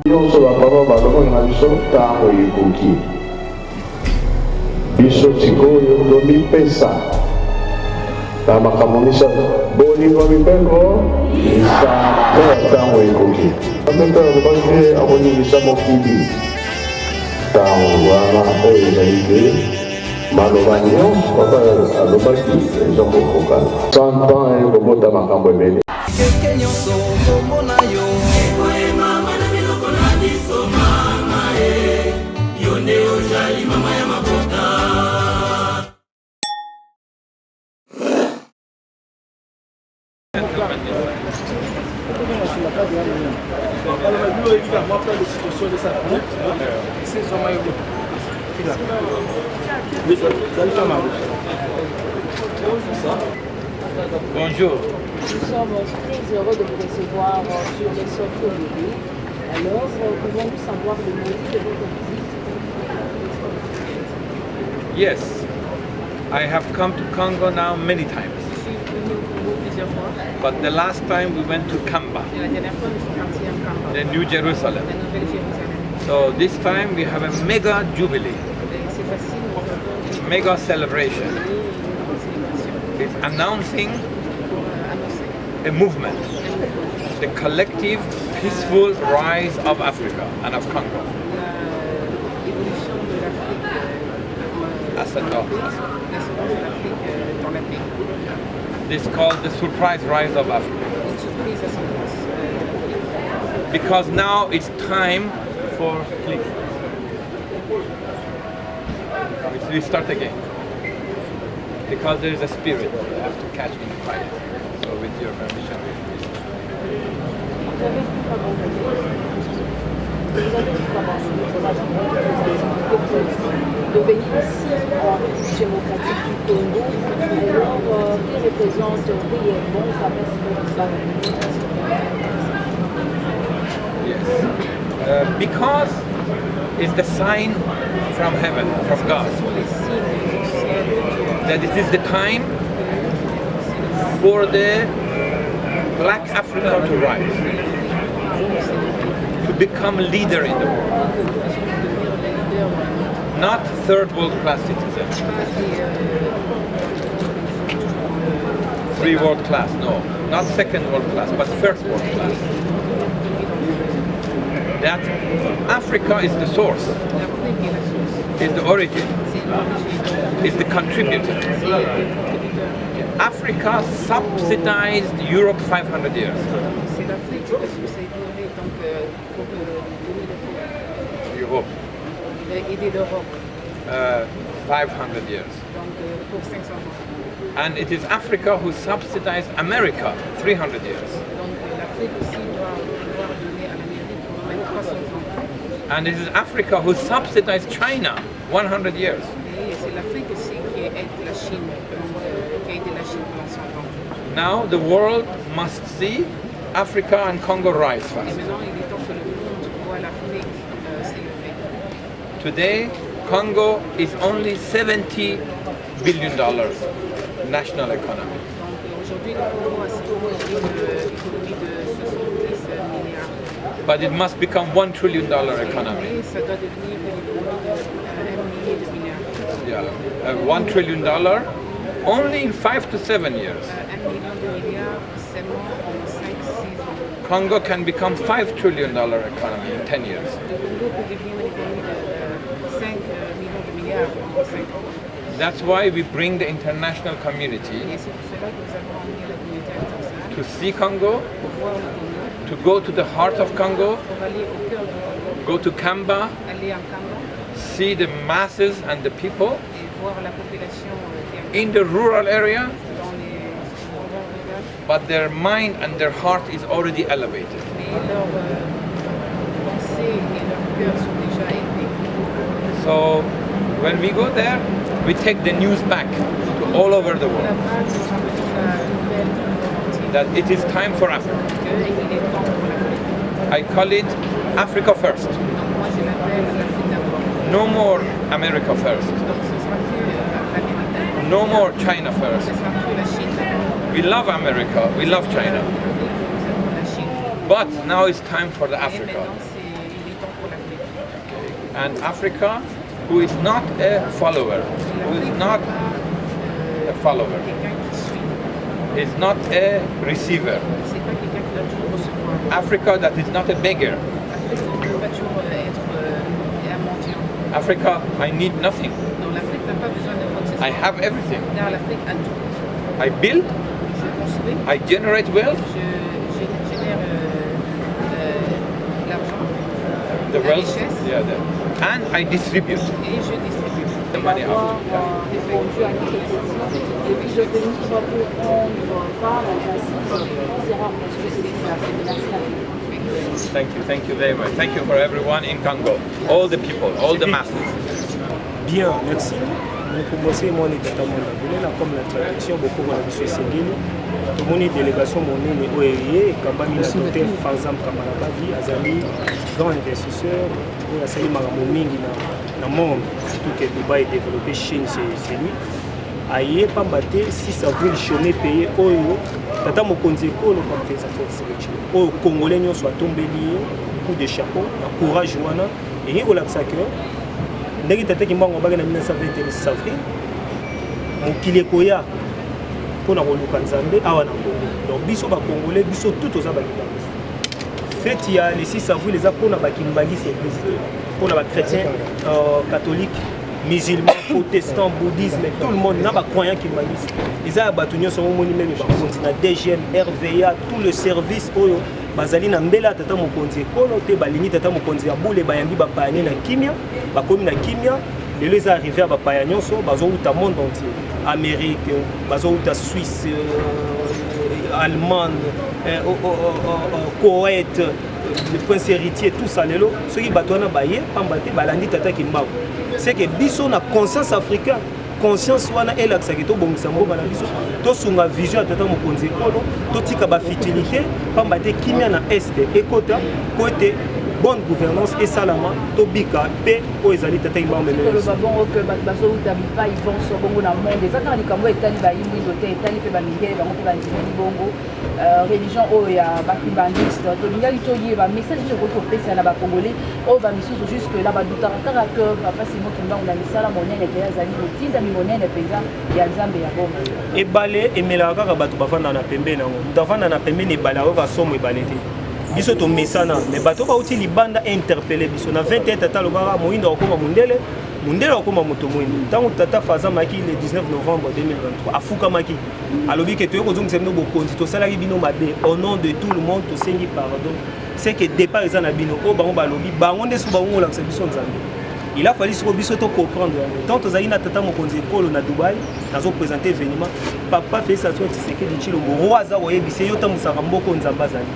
nyonso bapapa balobanga biso ntango ekoki biso sikoyo tomipesa na makambo misato bolingo mibeko isana ntango ekoki amenta alobaki akoningisa mokili ntango wana oyo ezali te maloba nyonso papa alobaki ezokokokana 100 ans ekobota makambo ebele Bonjour. Nous sommes très heureux de vous recevoir sur les sorties Arrivé. Alors, pouvons-nous savoir le motif de votre visite? Yes, I have come to Congo now many times. But the last time we went to Nkamba, the New Jerusalem. So this time we have a mega jubilee, mega celebration. It's announcing a movement, the collective peaceful rise of Africa and of Congo. This is called the surprise rise of Africa. Because now it's time for, please. We start again. Because there is a spirit, you have to catch me quiet. So with your permission, de venir ici démocratique du Congo, alors qui représente réellement Yes. Because it's the sign from heaven, from God, that it is the time for the Black Africa to rise, to become a leader in the world. Not third world class citizens. Three world class, no. Not second world class, but first world class. That Africa is the source, is the origin, is the contributor. Africa subsidized Europe 500 years. Europe. 500 years. And it is Africa who subsidized America 300 years. And it is Africa who subsidized China 100 years. Now the world must see Africa and Congo rise fast. Today, Congo is only $70 billion national economy. But it must become $1 trillion economy. Yeah, $1 trillion only in 5 to 7 years. Congo can become $5 trillion economy in 10 years. That's why we bring the international community to see Congo, to go to the heart of Congo, go to Nkamba, see the masses and the people in the rural area, but their mind and their heart is already elevated. So when we go there, we take the news back to all over the world that it is time for Africa. I call it Africa first. No more America first. No more China first. We love America, we love China. But now it's time for the Africa. and Africa, who is not a follower, is not a receiver. Africa that is not a beggar. Africa, I need nothing. I have everything. I build, I generate wealth. The wealth, and I distribute. The money out. Répondu à notre question. Et puis je vais nous répondre par la classique. C'est rare parce que c'est la Thank you very much. Thank you for everyone in Congo, all the people, all the masses. Bien, merci. Nous commençons mon état comme la traduction, beaucoup de M. Sengeli. Tout le monde est délégation, mon nom est ORIE, Nkamba Ministère, Fazam Kamarabavi, Azali, grand investisseur, Azali Maramomingi dans le monde, surtout que Dubaï est développé, Chine, c'est lui. Aïe, Pambate, si ça veut le chômer payé, Oyo, Tata Mokonzi, Kolo, comme fait ça, Oyo, Congolais, nous soit tombés liés, coup de chapeau, courage, Wana, et au lac Sacre. Ndenge tata Kimbangu na 1921 Safri mokili koya pona koluka nzambe awa na Congo. Donc biso ba congolais biso tout oza ba Kimbangu. Fête ya le 6 avril les pona ba Kimbangu c'est église. Pona ba chrétien catholique, musulman, protestant, bouddhisme, tout le monde na ba croyant Kimbangu. Eza ba tunyo so moni même ba continent DGM, RVA, tout le service oyo bazali na mbela tata mokonzi ekolo te balingi tata mokonzi ya bule bayambi bapayane na kimia bakomi na kimia lelo eza arrivé à bapaya nyonso bazouta monde entier Amérique bazouta Suisse Allemagne Koweït le prince héritier tout ça lelo soki bato wana baye pamba te balandi tata Kimbangu c'est que biso na conscience africaine conscience wana elakisaki tobongisa mbongo na biso tosunga vision ya tata mokonzi ekolo totika bafutilité pamba te kimia na este ekota po ete bonne gouvernance esalama tobika mpe oyo ezali tata Kimbangu koloba bongo ke bato bazouta bipai bonso bongo na monde eza kaka likambo etali bayimbindo te etali mpe bamindele bango mpe bandimeli bongo religion oyo ya bakimbanguiste tolingaki toyeba message nini okoki kopesa na bacongolais oyo bamisusu jusque la badutaka kaka ke papa Simon Kimbangu na misala monene mpe azali kotindami monene mpenza ya nzambe ya bongo ebale emelaka kaka bato bavanda na pembeni nango moto avanda na pembeni ebale akoka somo ebale te biso tomesana mais bato bauti libanda interpellé biso na 21 tata alobaka moyindo akokoma mundele akokoma moto moyindo ntango tata fazamaki le 19 novembre 2023 afukamaki alobi ke toye kozongisa bino bokonzi tosalaki bino mabe au nom de tout le monde tosengi pardon c'est que départ eza na bino oyo bango balobi bango nde so bango olakisa biso nzambe il a fallu siko biso to comprendre tant tozali na tata mokonzi ekolo na Dubaï nazo présenter événement papa Félix Antoine Tshisekedi Tshilombo roi aza koyebisa yo tambusaka mboko nzambe azali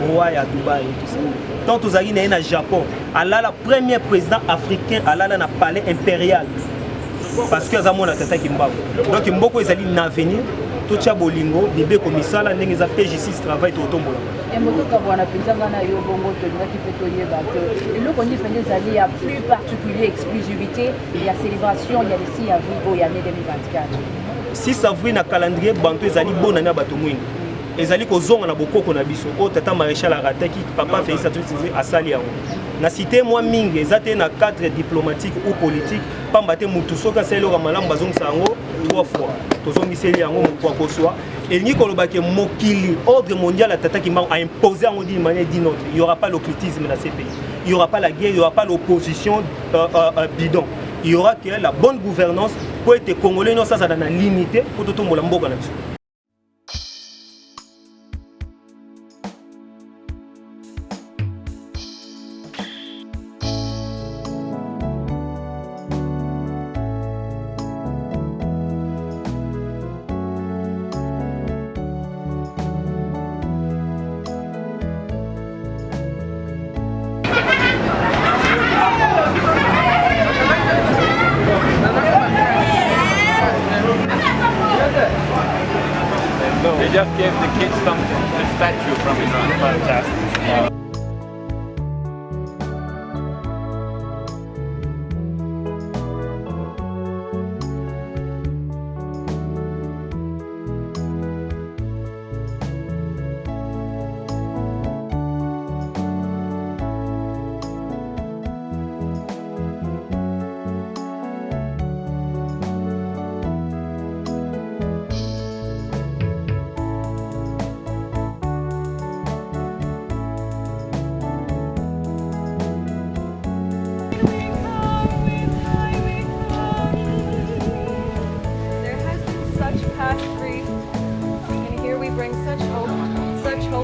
roi ya Dubaï et tout ça. Tant aux Aïe na Japon, Allah la premier président africain Allah na palais impérial. Parce que Azamo na tata Kimbangu. Donc mboko ezali na avenir, tout cha bolingo, bibé komisala ndenge za PJ6 travail to tombola. Et moto ka bwana pinzanga na yo bongo to ngaki pe to yeba que le konyi pende zali ya plus particulier exclusivité, il y a célébration, il y a le 6 avril au année 2024. 6 avril na calendrier bantu ezali bona na bato mwingi. Ezali kozonga na bokoko na biso o tata maréchal arataki papa Félix Antoine asali yango na cité moi mingi ezate na cadre diplomatique ou politique pamba te mutu soka selo ka malamu bazongisa yango 3 fois tozongiseli yango mokwa koswa elingi koloba ke mokili ordre mondial à tata Kimbangu a imposé yango d'une manière d'une autre. Il y aura pas l'occultisme dans ces pays, il y aura pas la guerre, il y aura pas l'opposition bidon, il y aura que la bonne gouvernance pour être congolais non ça dans la limité pour tout le monde mboka na biso. They just gave the kids something, a statue from Iran. Fantastic.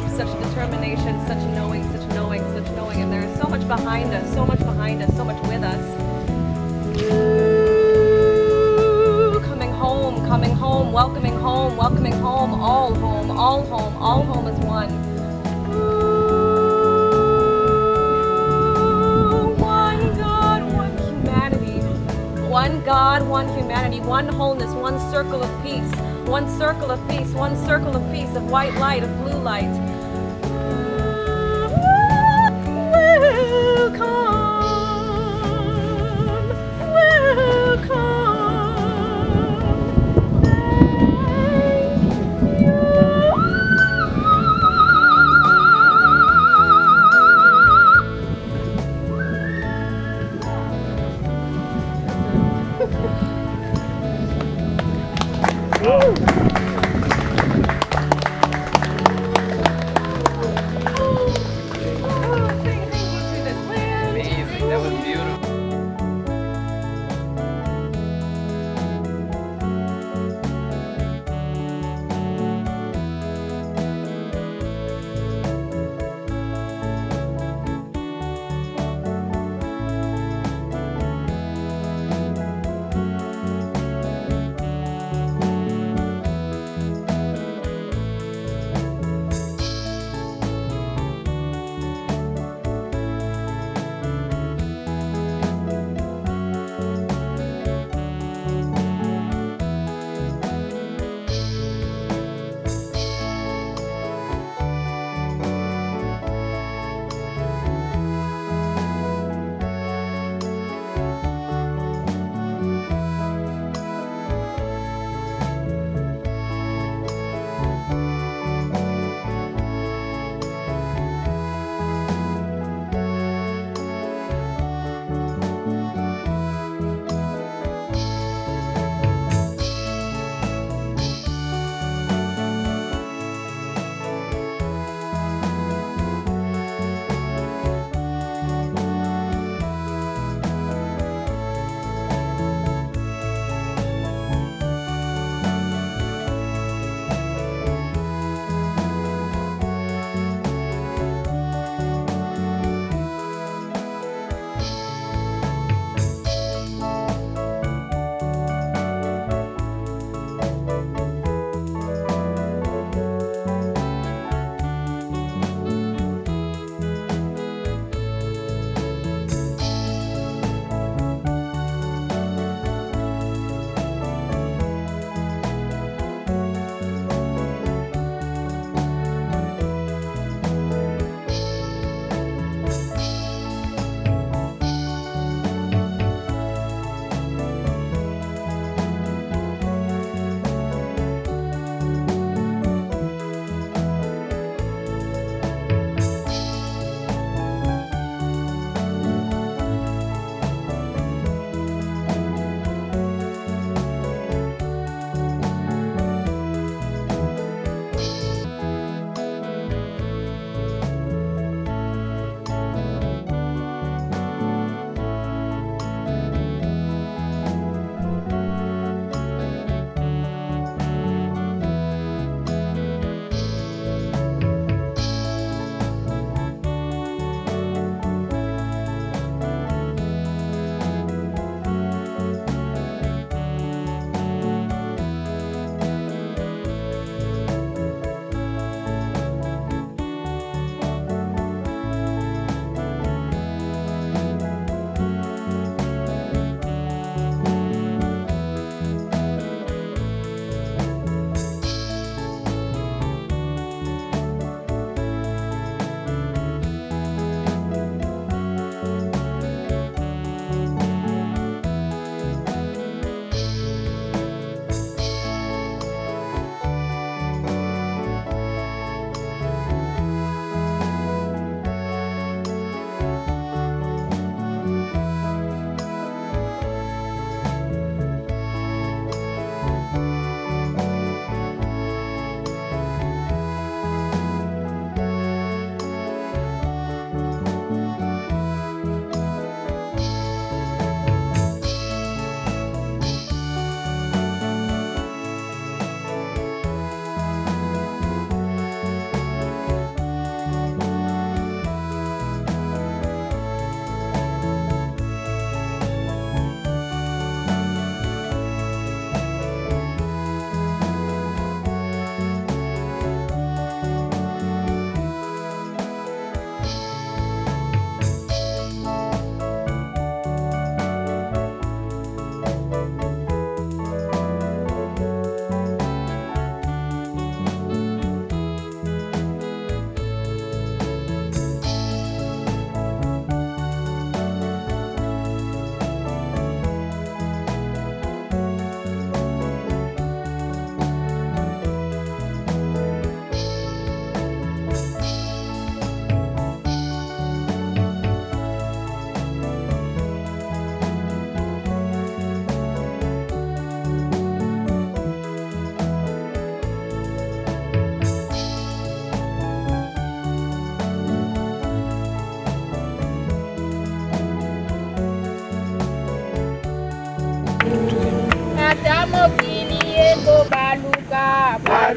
hope, such determination, such knowing, such knowing, such knowing. And there is so much behind us, so much behind us, so much with us. Coming home, welcoming home, welcoming home, all home, all home, all home is one. One God, one humanity. One God, one humanity, one wholeness, one circle of peace. One circle of peace, one circle of peace, of white light, of blue light.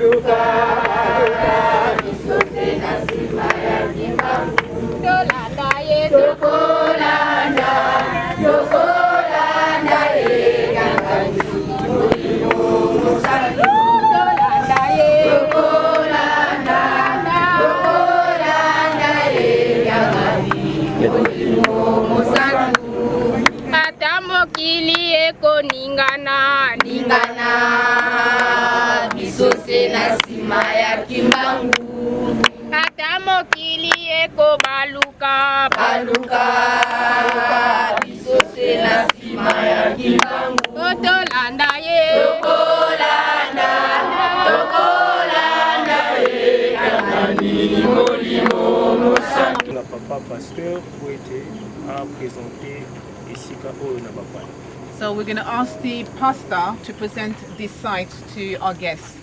baluka biso te na nsima ya kimbangu tolanda ye tokolanda ye kangani molimo mosantu tolanda ye tokolanda ye kangani molimo mosantu ata mokili ekoningana ningana biso se na nsima ya kimbangu ata mokili ekobaluka baluka biso se na nsima ya kimbangu tolanda ye tokolanda ye kangani molimo mosantu. La papa pasteur pour être à présenter Esika Oyo na Bapana. So we're going to ask the pastor to present this site to our guests.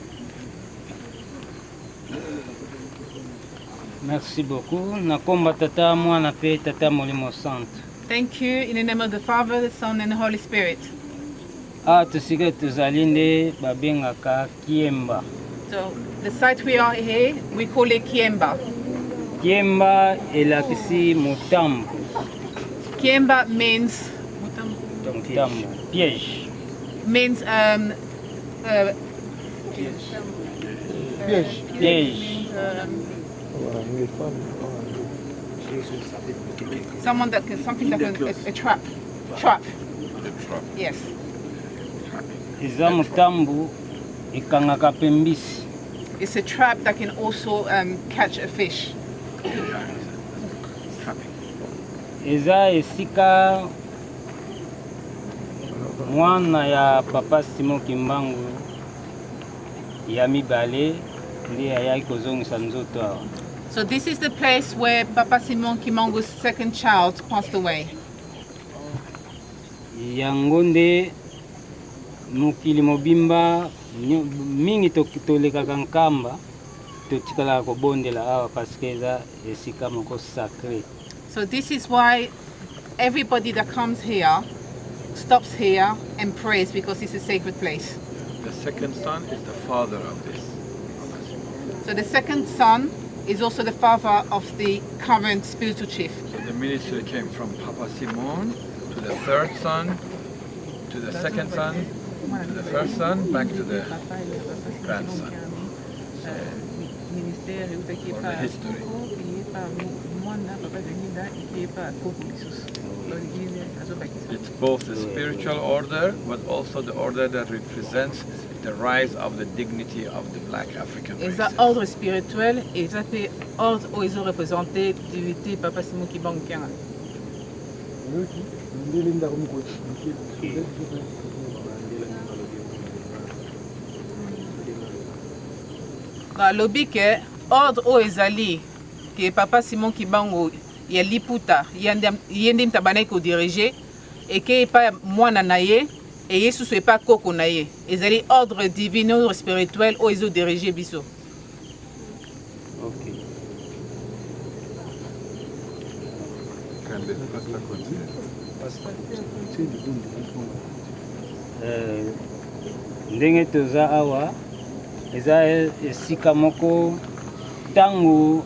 Merci beaucoup. Nakomba tata mwana pe tata molimo santo. Thank you in the name of the Father, the Son and the Holy Spirit. Tusika tuzalinde babengaka Kiemba. So the site we are here, we call it Kiemba. Kiemba elakisi mutambo. Kiemba means Mutambo. Piège. means Piège. someone that can something that can a trap. Yes. Eza mutambo ikangaka pembisi. It's a trap that can also catch a fish. Eza esika mwana ya papa Simon Kimbangu ya mibale ndi ayaki kozongisa nzoto awa. So this is the place where Papa Simon Kimbangu's second child passed away. Yango nde mokili mobimba mingi tolekaka Nkamba totikalaka kobondela awa parce que eza esika moko sacré. So this is why everybody that comes here stops here and prays because it's a sacred place. The second son is the father of this. So the second son is also the father of the current spiritual chief. So the ministry came from Papa Simon to the third son, to the second son, to the first son, back to the grandson. For the history. It's both the spiritual order, but also the order that represents the rise of the dignity of the black African race. C'est un ordre spirituel et ça fait ordre où ils ont représenté divinité Papa Simon Kimbangu. Lobi que ordre où ezali que Papa Simon Kimbangu ya liputa yende mtabana ko diriger et que pas mwana naye et Yesu soit pas koko naye ezali ordre divin ou spirituel où ils ont dirigé biso. Okay. Ndenge toza awa eza esika moko tango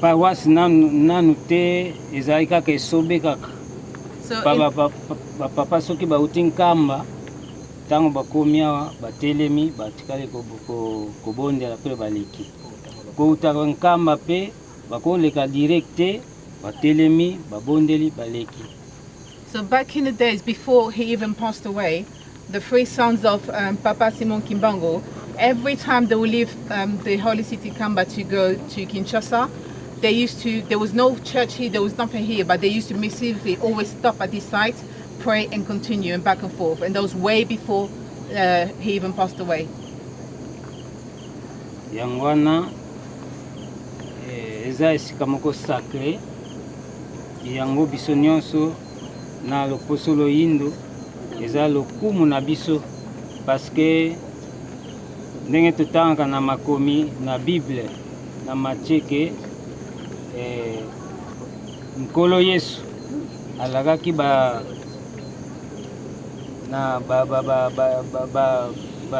paroisse nanu te ezali kaka esobe kaka papa soki bauti Nkamba tango bakomi awa batelemi batikali kobondela mpe baleki koutaka Nkamba mpe bakoleka direct te batelemi babondeli baleki. So back in the days before he even passed away, the three sons of Papa Simon Kimbangu, every time they would leave the holy city Nkamba to go to Kinshasa, there was no church here, there was nothing here, but they used to mystically always stop at this site, pray and continue and back and forth. And that was way before he even passed away. Yangwana eza esika moko sacré yango biso nyonso na loposo loyindo eza lokumu na biso parce que ndenge totangaka na makomi na Bible na Matieke Nkolo Yesu alakaki ba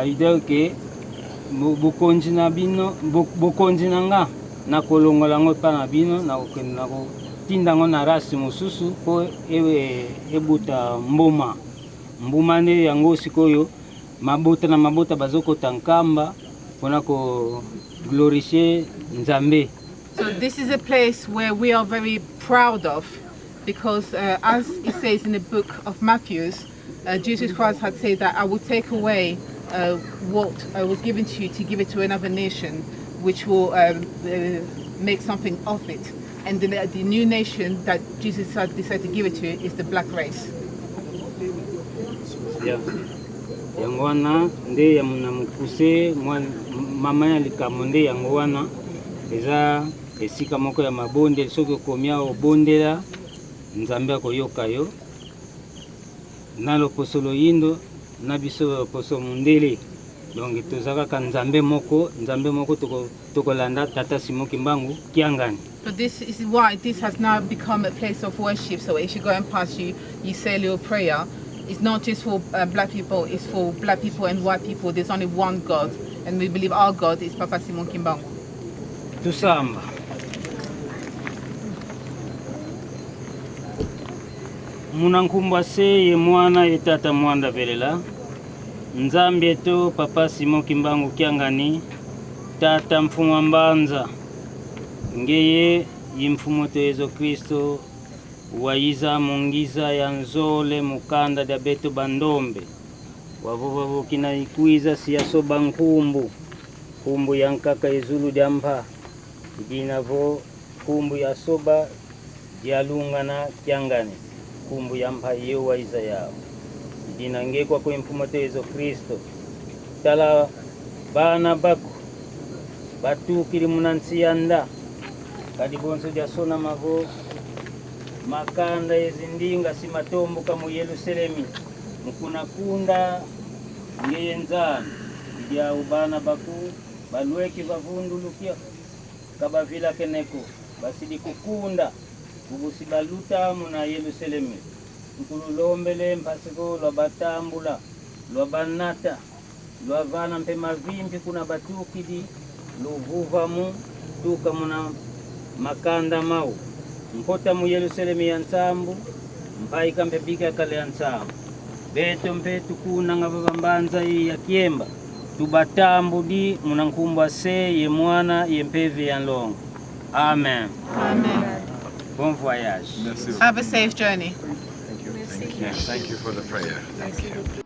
idée ke bukonzi na bino bukonzi na nga na kolongola ngo pa na bino na tinda ngo na rasi mosusu po ebuta mbuma nde yango sikoyo mabota na mabota bazokota Nkamba mpona ko glorifier Nzambe. So this is a place where we are very proud of, because as it says in the book of Matthew, Jesus Christ had said that I will take away what was given to you to give it to another nation, which will make something of it. And the new nation that Jesus had decided to give it to is the black race. Yeah. Yango wana nde ya munamukuse mama ya likambo nde yango wana eza esika moko ya mabonde soki okomia obondela Nzambe akoyoka yo na loposolo yindo na biso loposo mundele. Donc tozaka Nzambe moko tokolanda Tata Simon Kimbangu Kiangani. So this is why this has now become a place of worship. So if you go and pass, you say a little prayer. It's not just for black people, it's for black people and white people. There's only one God, and we believe our God is Papa Simon Kimbangu. Tusamba. Munankumba se ye mwana ye tata mwanda velela. Nzambe to Papa Simon Kimbangu Kiangani, tata mfumu mbanza. Ngeye yimfumu to Yesu Kristo. Waiza mungiza ya nzole mukanda da beto bandombe wavovo kina ikuiza siyaso bankumbu kumbu ya nkaka izulu dyampa dinavo kumbu ya soba dialunga na Kiangani kumbu ya mpa yeo waiza yao dinangekwa kwa mfumoto Yesu Kristo tala bana baku batu kiri munansianda kadibonso jasona mavo makanda ezindinga si matombo kamu Yerusalemi mukuna kunda ngeyenzana ya ubana baku balweki bavundulukia kabavila keneko basidi kukunda kubusibaluta muna Yerusalemi nkululombele mpasiko lwa batambula lwa banata lwa vana mpe mavimpi kuna batukidi luvuvamu tuka muna makanda mau mpota mu Yerusalemu ya nsambu mpai kambe bika kale ya nsambu beto mpetu kuna ngabambanza ya kiemba tubatambu di munankumbwa se ye mwana ye mpeve ya longo. Amen. Amen. Bon voyage. Merci. Have a safe journey. Thank you. Thank you for the prayer. Thank you.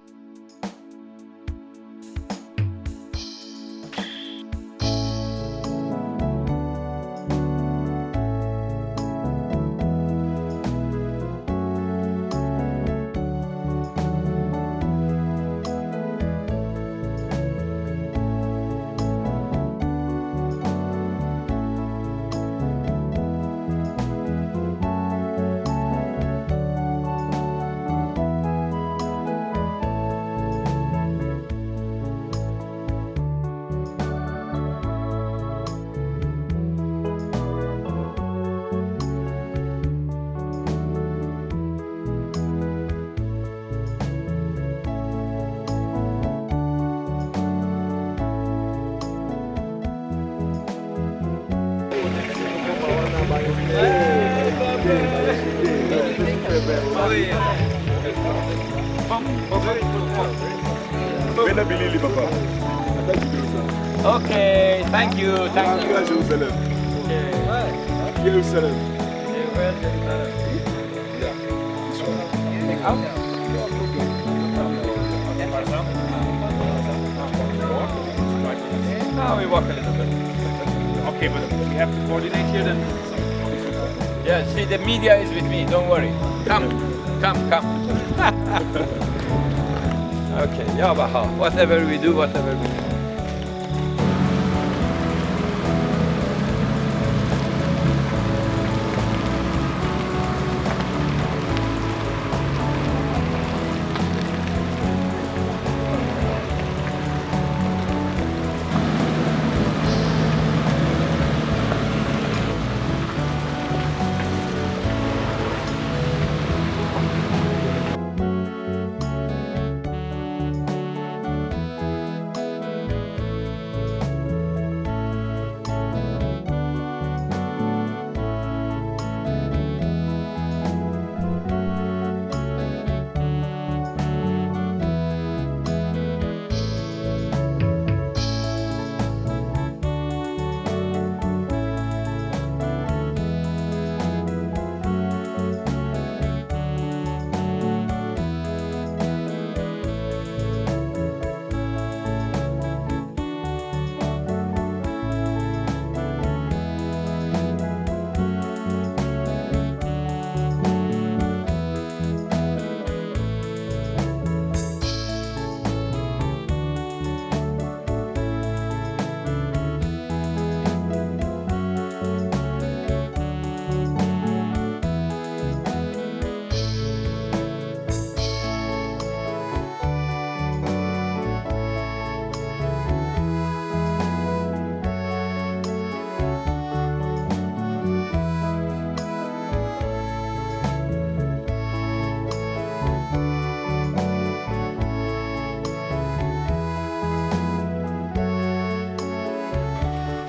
Okay, thank you. Jerusalem. Jerusalem. Now we walk a little bit. Okay, but we have to coordinate here then. Yeah, see, the media is with me, don't worry. Come. Okay, Yabaha, whatever we do.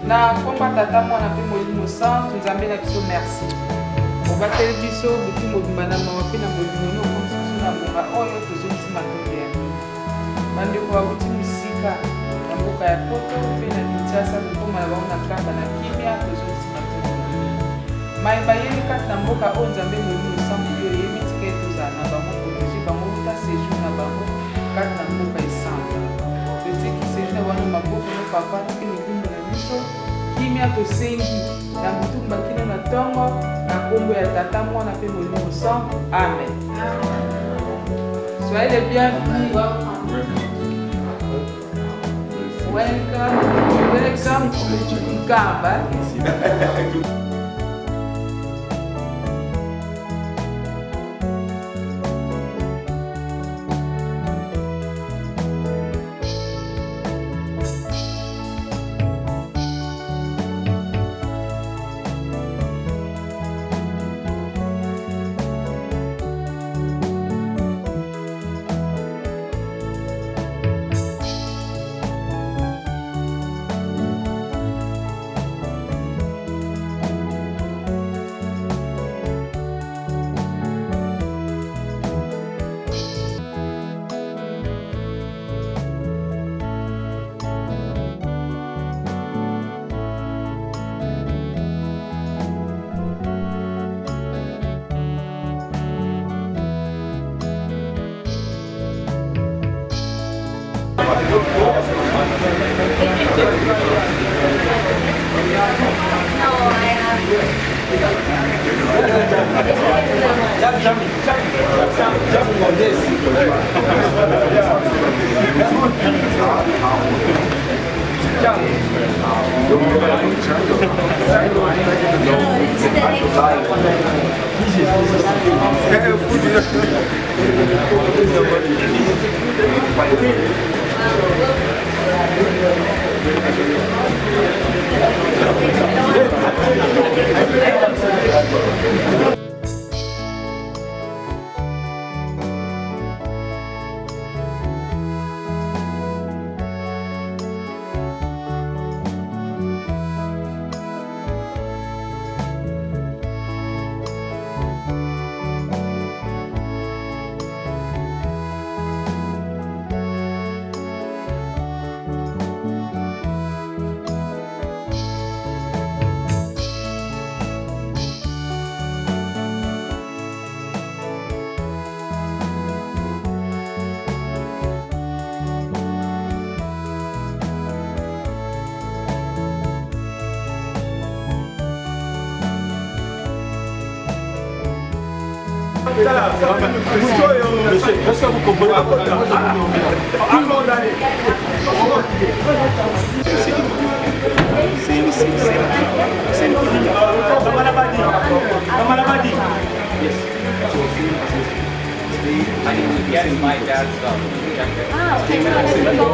Na komba tata mwana pe molimo santo nzambe na biso merci. Obateli biso butu mobimba na mawa pe na molimo no konstitution na mbonga oyo tozongisi matondo ya bino. Bandeko bauti mosika na mboka ya poto pe na Kinshasa kokoma na bango na Nkamba na kimia tozongisi matondo ya bino. Mayeba yeli kati na mboka oyo nzambe molimo santo oyo yebi tika etozala na bango protege bango uta séjour na bango kati na mboka esango. Tozeki séjour na bango maboko no papa tike mibimbo na biso kimia tosengi na butu bakino na tongo na kombo ya tata mwana pe molimo santo. Amen. Soyez les bienvenus. Welcome to Nkamba. Est-ce que vous comprenez c'est une fille. Yes, my dad's Ah, okay, so let's go.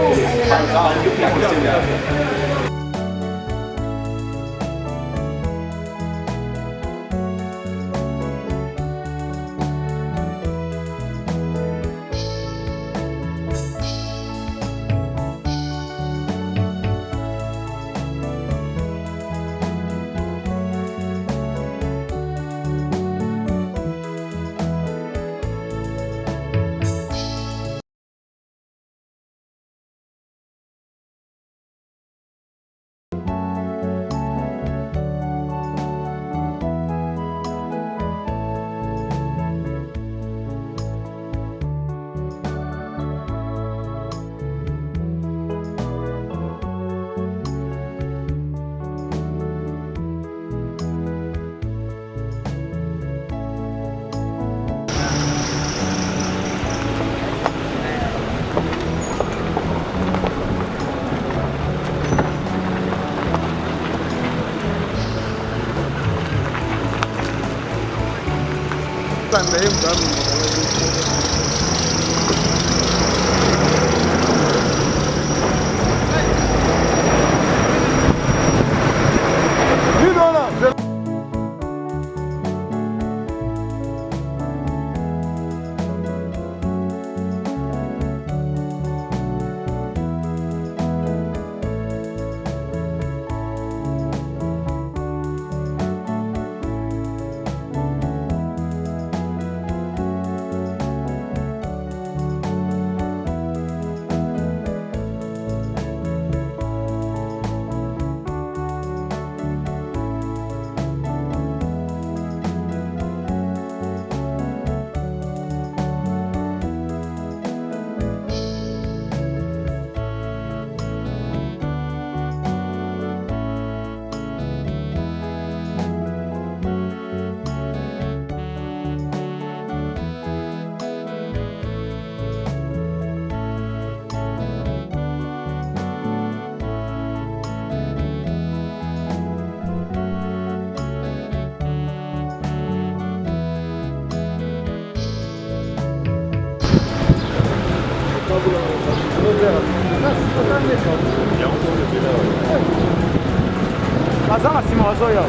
Bazanga sima wazoya.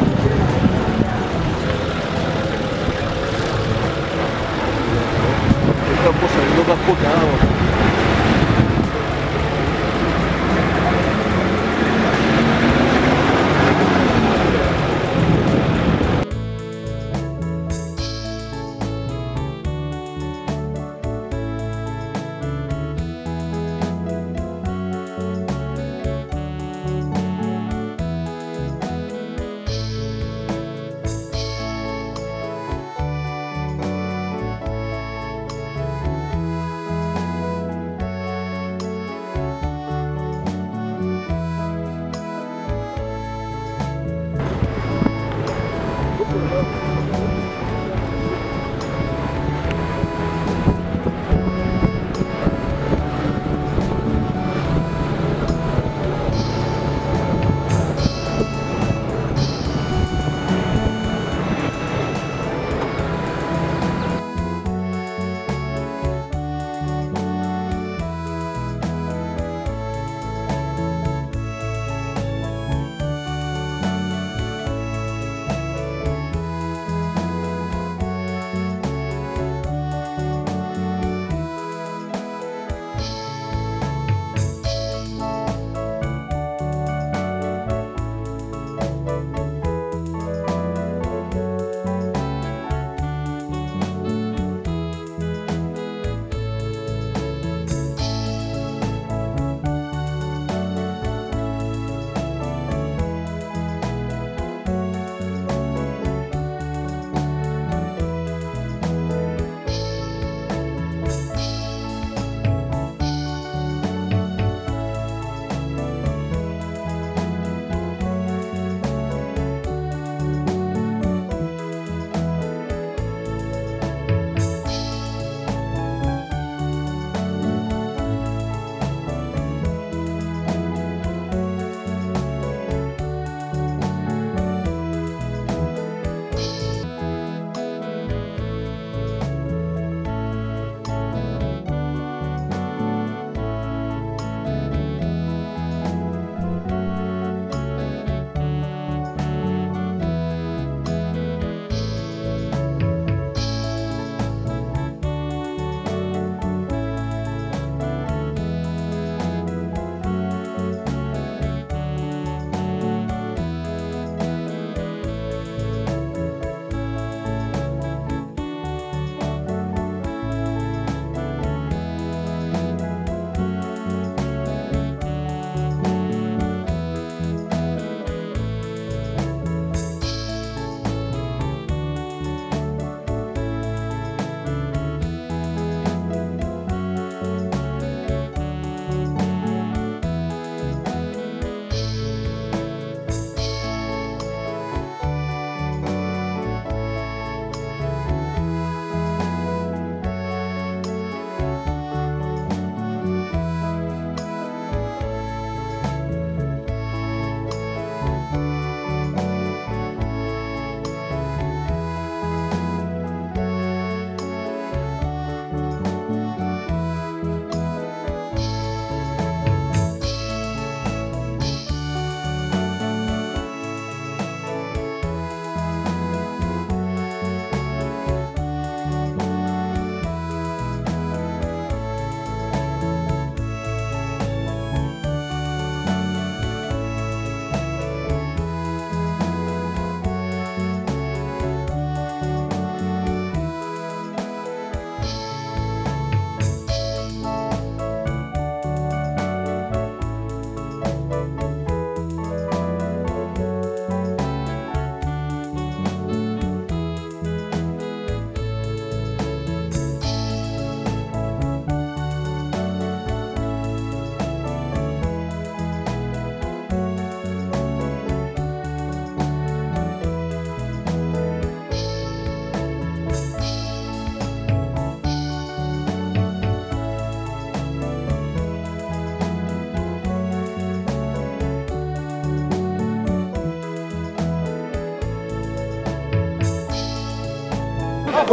Esta cosa no va a poder.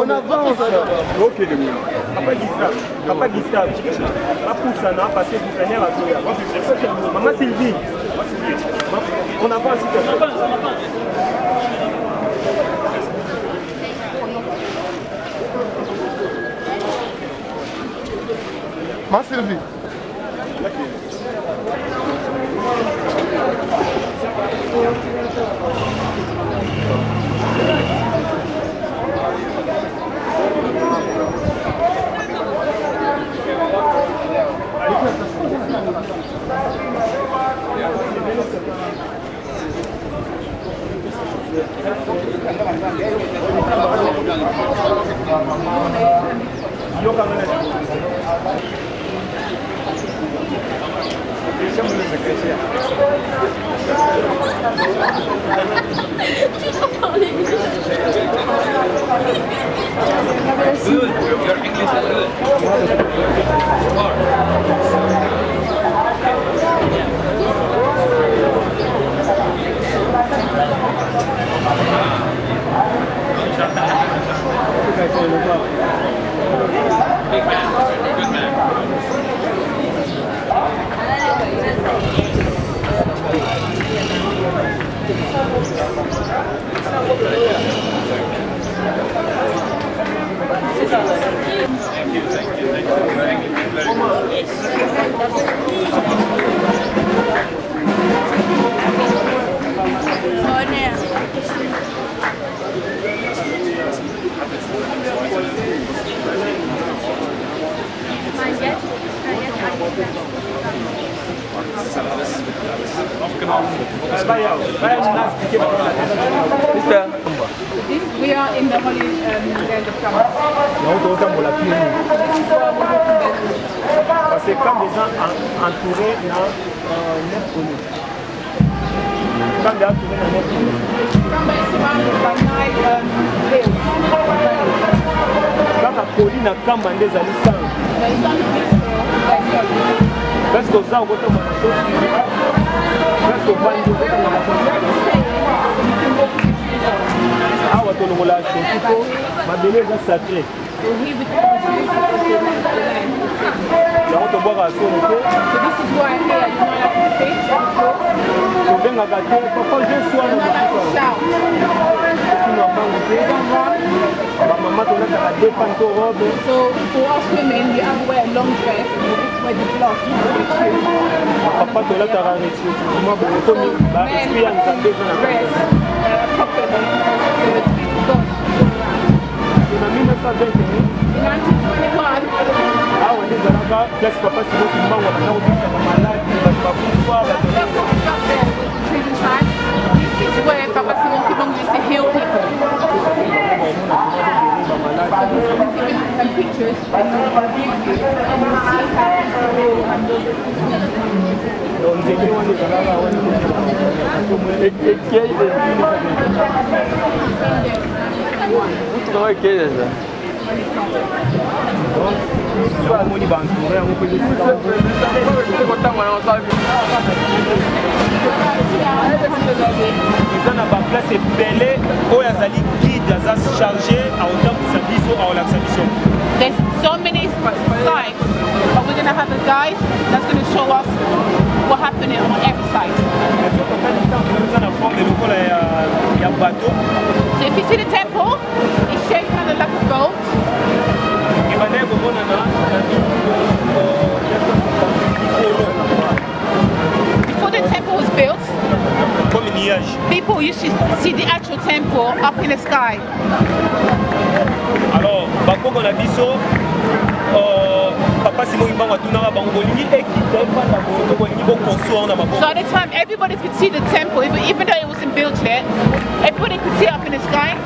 On avance. Ok, les gars. Papa Gustave, pas pour ça, non, parce que vous prenez la soya. Maman Sylvie, on avance. Maman Sylvie. Good. Your English is good. Big man. Good man. Thank you. We are in the Holy Land of Nkamba. Parce que quand les gens entourés dans 9 communes. Quand les gens entourés dans 9 communes. Nkamba is surrounded by 9 hills. Quand la colline à Nkamba des Alissans. There is only this hill that's open. Parce que aux arbres, parce que ah, on va la ma belle est sacrée. So here we can On te boire à son so this is why here you don't have to speak. on vient à gâter, pourquoi je sois You don't have to shout. maman te l'a à deux pantorobes. So for us women, we have to wear a long dress. This is where the gloves Papa te l'a à retirer. Moi, je connais la expérience en deux ans. dress properly. En 1921, In 1921, ah, on est là-bas, place papa, c'est votre maman, on a oublié sa malade, il va pas pouvoir. this is where Papa Simon Kinshasa used to heal people. Some pictures and you see Ils ont une place belle où ils ont guide chargé à autant pour sa vision à relaxation. There's so many sites, but we're going to have a guide that's going to show us what's happening on every site. So if you see the temple, it's shaped kind of like a boat. Before the temple was built, people used to see the actual temple up in the sky. Alors, on a dit Papa Simon Kinshasa a tourné à Bangolingi et qui So at the time, everybody could see the temple, even though it wasn't built yet. Everybody could see it up in the sky.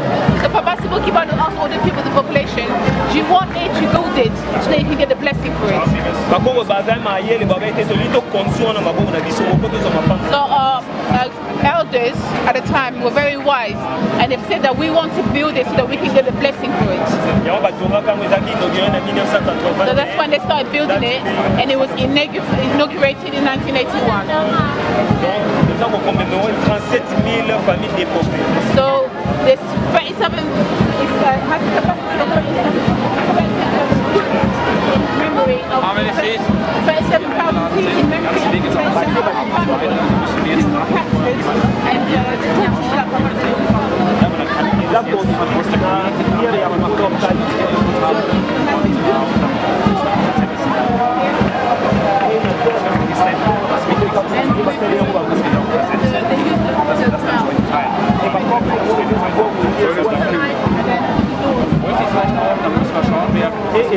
So Papa Simon Kinshasa asked all the people in the population, do you want me to build it so that you can get the blessing for it? So elders at the time were very wise, and they said that we want to build it so that we can get the blessing for it. So that's when they started building it, and it was inaugurated in 1981. So this 37 has capacity of 37.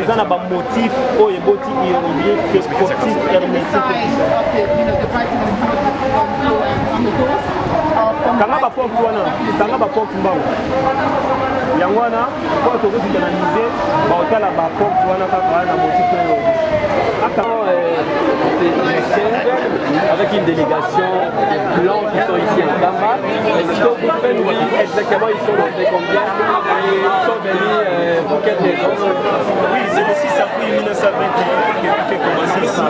ils ont un motif, oh, il y a sportif, hermétique. Kanga ba porte wana, kanga ba porte mbango. Yangwana, pour que vous analysez, ba otala ba porte wana kaka na motif na avec une délégation des blancs qui sont ici à Nkamba. Est-ce que vous pouvez nous dire exactement ils sont rentrés combien et ils sont venus pour quelle raison? Oui, c'est le 6 avril 1921 qui a fait commencer ici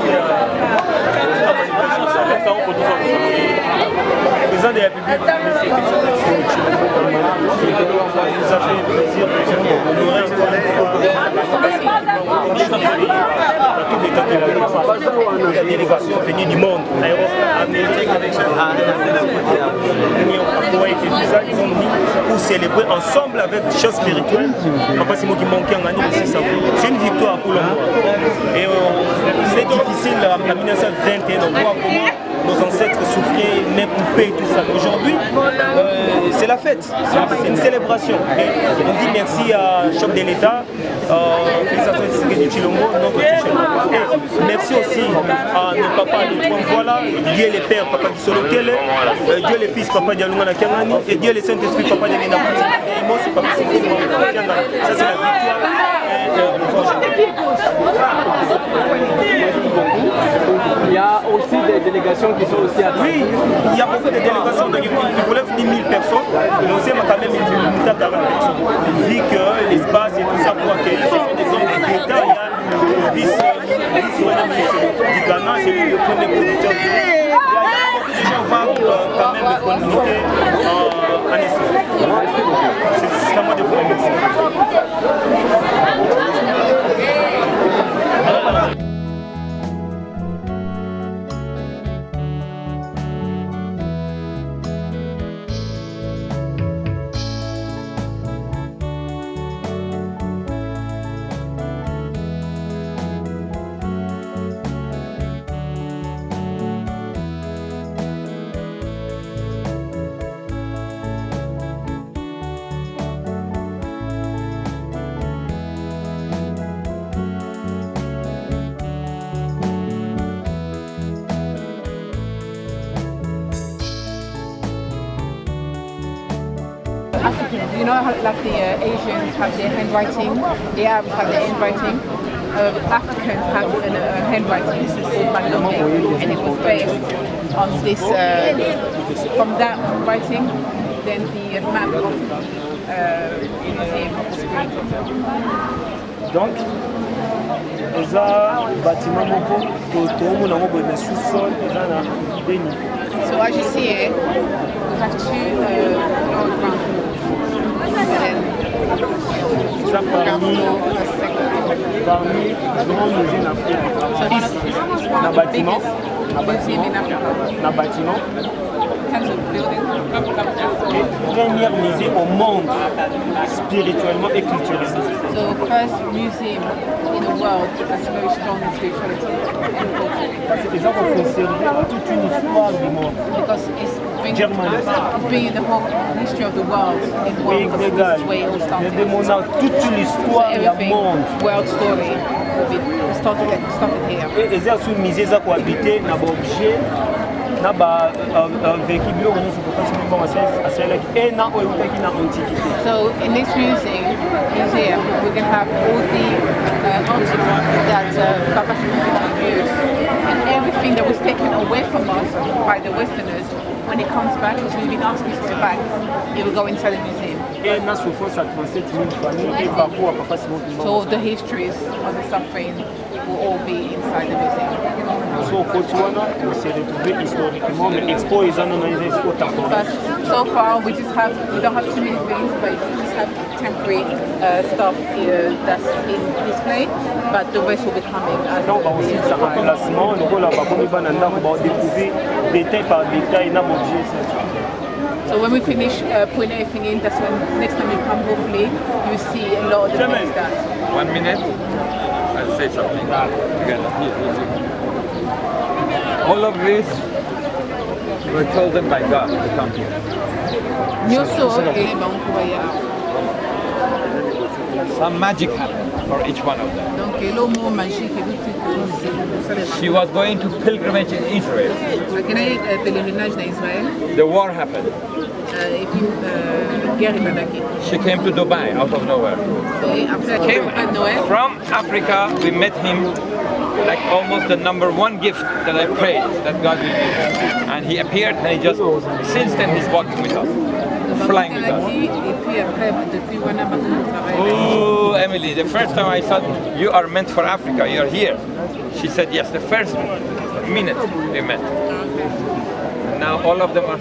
le président de la République nous a fait plaisir de nous la délégation venue du monde, Amérique, ils ont mis pour célébrer ensemble avec chose spirituelle. Papa Simon qui manquait en année le 6 avril. C'est une victoire pour le monde. Et c'est difficile en 1921 de voir comment nos ancêtres souffraient, mais coupés et tout ça. Aujourd'hui, c'est la fête, c'est une célébration. Et on dit merci à chef de l'État, félicitations à Chilombo, notre et merci aussi à nos papas de trois. Voilà, Dieu le Père, Papa du Solokele, Dieu le Fils, Papa Dialunga Nakangani, et Dieu le Saint-Esprit, Papa de Ménapouti. Et moi, c'est Papa Simon. Ça, c'est la victoire. Il y a aussi des délégations qui sont aussi à oui, il y a beaucoup de délégations. Donc, il voulait venir 1000 personnes, mais on sait quand même une 40 personnes. Vu que l'espace et tout ça pour accueillir, ce sont des hommes d'État. Il y a le vice-ministre du Ghana, c'est lui le premier producteur. Les gens vont quand même communiquer en esprit. C'est à moi de vous remercier. Africans, you know how like the Asians have their handwriting, the Arabs have their handwriting. Africans have a handwriting, this is called Malonde, and it was based on this, from that writing, then the map of the museum was created. Donc, les bâtiments sous-sol, so as you see here, we have two ground ça parmi les grands musées d'Afrique. Un bâtiment. Premier musée au monde, spirituellement et culturellement. So first museum in the world that's very strong in spirituality and culture. Parce que les gens vont conserver toute une histoire du monde. Because it's bringing the whole history of the world in one, because this is where it all started. Toute l'histoire du monde. World story will be started here. Et ils ont misé ça pour habiter dans l'objet. So in this museum we can have all the objects that Papa used, and everything that was taken away from us by the Westerners, when it comes back, which we've been asking to go back, it will go inside the museum. So the histories of the suffering will all be inside the museum. But so far we don't have too many things, but we just have temporary stuff here that's in display, but the rest will be coming as So when we finish putting everything in, that's when next time you come, hopefully you see a lot of the things that. 1 minute, I'll say something together. All of this were chosen by God to come here. some magic happened for each one of them. Donc le mot magique est tout. She was going to pilgrimage in Israel. Akina pèlerinage en Israël. The war happened. Et puis guerre est attaquée. She came to Dubai out of nowhere. Et après Came from Africa. We met him like almost the #1 gift that I prayed that God will give him. And he appeared and he just, since then he's walking with us, flying with us. Oh, Emily, the first time I thought, you are meant for Africa, you're here. She said yes, the first minute we met. And now all of them are